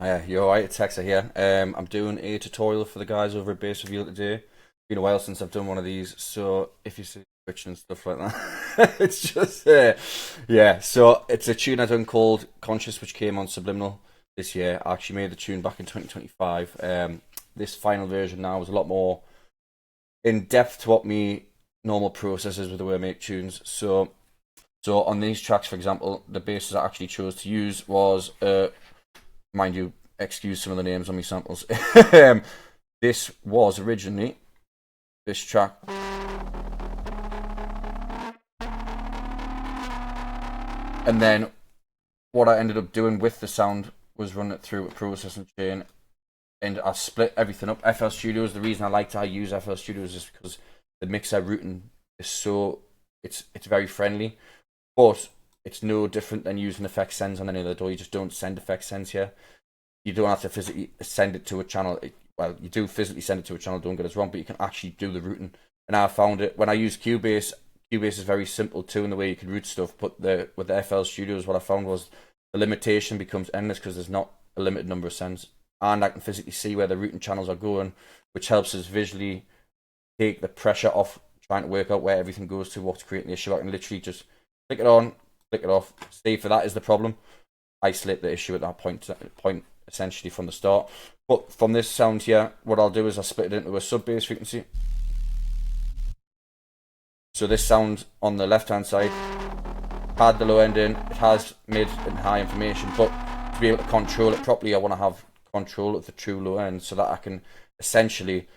You're right, it's Hexa here. I'm doing a tutorial for the guys over at Bass Reveal today. Been a while since I've done one of these, so if you see switching and stuff like that, it's just yeah. So it's a tune I done called Conscious, which came on Subliminal this year. I actually made the tune back in 2025. This final version now is a lot more in depth to what me normal process is with the way I make tunes. So on these tracks, for example, the basses I actually chose to use was mind you, excuse some of the names on my samples. This was originally this track, and then what I ended up doing with the sound was run it through a processing chain, and I split everything up. FL Studios. The reason I use FL Studios is because the mixer routing is it's very friendly, but it's no different than using effect sends on any other door. You just don't send effect sends here. You don't have to physically send it to a channel. Well, you do physically send it to a channel, don't get us wrong, but you can actually do the routing. And I found it when I use Cubase. Cubase is very simple too in the way you can route stuff, but with the FL Studios, what I found was the limitation becomes endless because there's not a limited number of sends. And I can physically see where the routing channels are going, which helps us visually take the pressure off trying to work out where everything goes to, what's creating the issue. I can literally just click it on, click it off. See if that is the problem, isolate the issue at that point essentially from the start. But from this sound here, what I'll do is I'll split it into a sub bass frequency. So this sound on the left hand side had the low end in, it has mid and high information, but to be able to control it properly, I want to have control of the true low end so that I can essentially,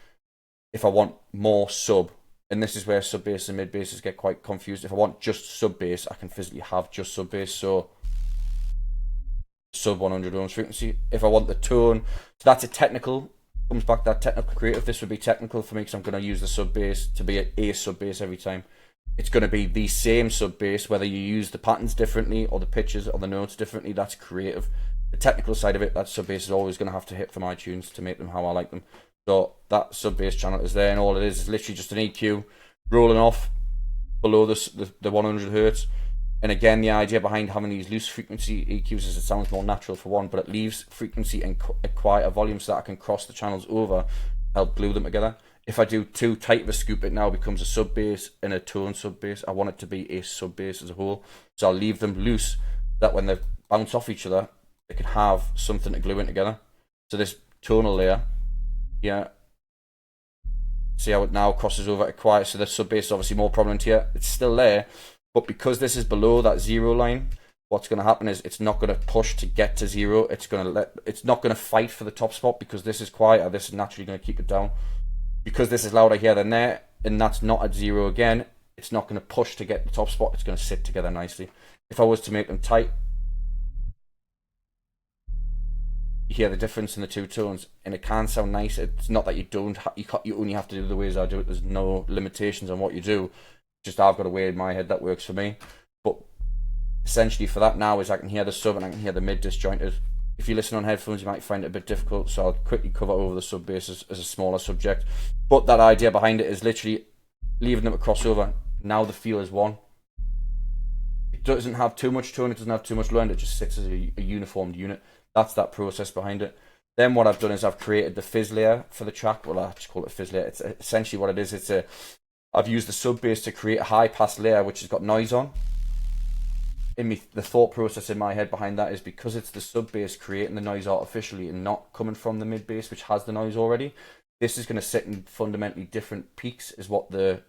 if I want more sub, and this is where sub bass and mid basses get quite confused, if I want just sub bass, I can physically have just sub bass. So sub 100 ohms frequency. If I want the tone, so that's a technical, comes back to that technical creative. This would be technical for me because I'm going to use the sub bass to be a sub bass every time. It's going to be the same sub bass, whether you use the patterns differently or the pitches or the notes differently. That's creative. The technical side of it, that sub bass is always going to have to hit for my tunes to make them how I like them. So that sub bass channel is there, and all it is literally just an EQ rolling off below the 100 hertz. And again, the idea behind having these loose frequency EQs is it sounds more natural for one, but it leaves frequency and a quieter volume so that I can cross the channels over, help glue them together. If I do too tight of a scoop, it now becomes a sub bass and a tone sub bass. I want it to be a sub bass as a whole, so I'll leave them loose so that when they bounce off each other, they can have something to glue in together. So this tonal layer, yeah, see how it now crosses over to quiet. So the sub bass is obviously more prominent here. It's still there. But because this is below that zero line, what's going to happen is it's not going to push to get to zero. It's not going to fight for the top spot because this is quieter. This is naturally going to keep it down. Because this is louder here than there, and that's not at zero again, it's not going to push to get the top spot. It's going to sit together nicely. If I was to make them tight, you hear the difference in the two tones, and it can sound nice. It's not that you don't. You only have to do the ways I do it. There's no limitations on what you do. Just I've got a way in my head that works for me. But essentially for that now is I can hear the sub and I can hear the mid disjointed. If you listen on headphones, you might find it a bit difficult, so I'll quickly cover over the sub bass as a smaller subject. But that idea behind it is literally leaving them to cross over. Now the feel is one. It doesn't have too much tone, it doesn't have too much low end, it just sits as a uniformed unit. That's that process behind it. Then what I've done is I've created the fizz layer for the track. Well, I just call it a fizz layer. It's essentially what it is. I've used the sub bass to create a high pass layer which has got noise on. The thought process in my head behind that is because it's the sub bass creating the noise artificially and not coming from the mid bass which has the noise already. This is going to sit in fundamentally different peaks is what the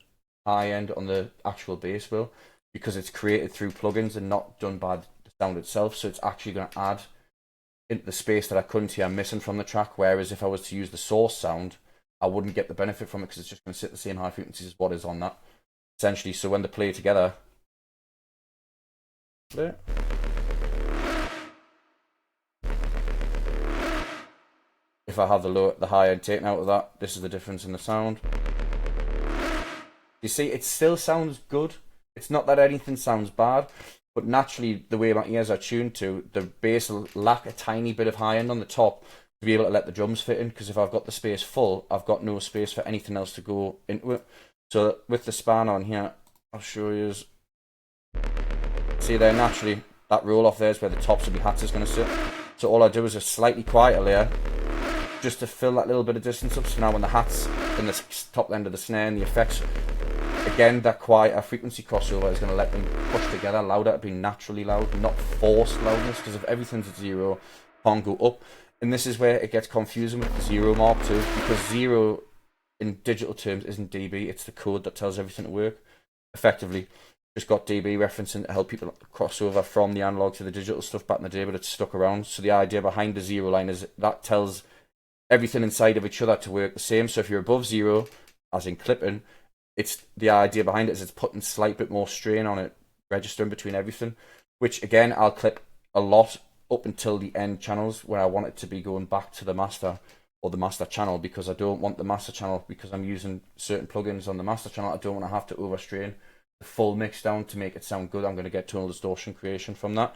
high end on the actual bass will, because it's created through plugins and not done by the sound itself. So it's actually going to add into the space that I couldn't hear missing from the track. Whereas if I was to use the source sound, I wouldn't get the benefit from it because it's just going to sit the same high frequencies as what is on that, essentially. So when they play together, there. If I have the high end taken out of that, this is the difference in the sound. You see, it still sounds good. It's not that anything sounds bad, but naturally, the way my ears are tuned to, the bass will lack a tiny bit of high end on the top to be able to let the drums fit in, because if I've got the space full, I've got no space for anything else to go into it. So with the span on here, I'll show you. See there, naturally, that roll off there is where the tops of my hats is going to sit. So all I do is a slightly quieter layer, just to fill that little bit of distance up. So now when the hat's in the top end of the snare and the effects, again, that quieter frequency crossover is going to let them push together louder, to be naturally loud, not forced loudness, because if everything's at 0, can't go up. And this is where it gets confusing with the 0 mark too, because 0 in digital terms isn't dB, it's the code that tells everything to work. Effectively, just got dB referencing to help people cross over from the analog to the digital stuff back in the day, but it's stuck around. So the idea behind the 0 line is that tells everything inside of each other to work the same. So if you're above 0, as in clipping, it's the idea behind it is it's putting slight bit more strain on it, registering between everything, which again I'll clip a lot up until the end channels where I want it to be going back to the master or the master channel, because I don't want the master channel, because I'm using certain plugins on the master channel, I don't want to have to overstrain the full mix down to make it sound good. I'm going to get tonal distortion creation from that.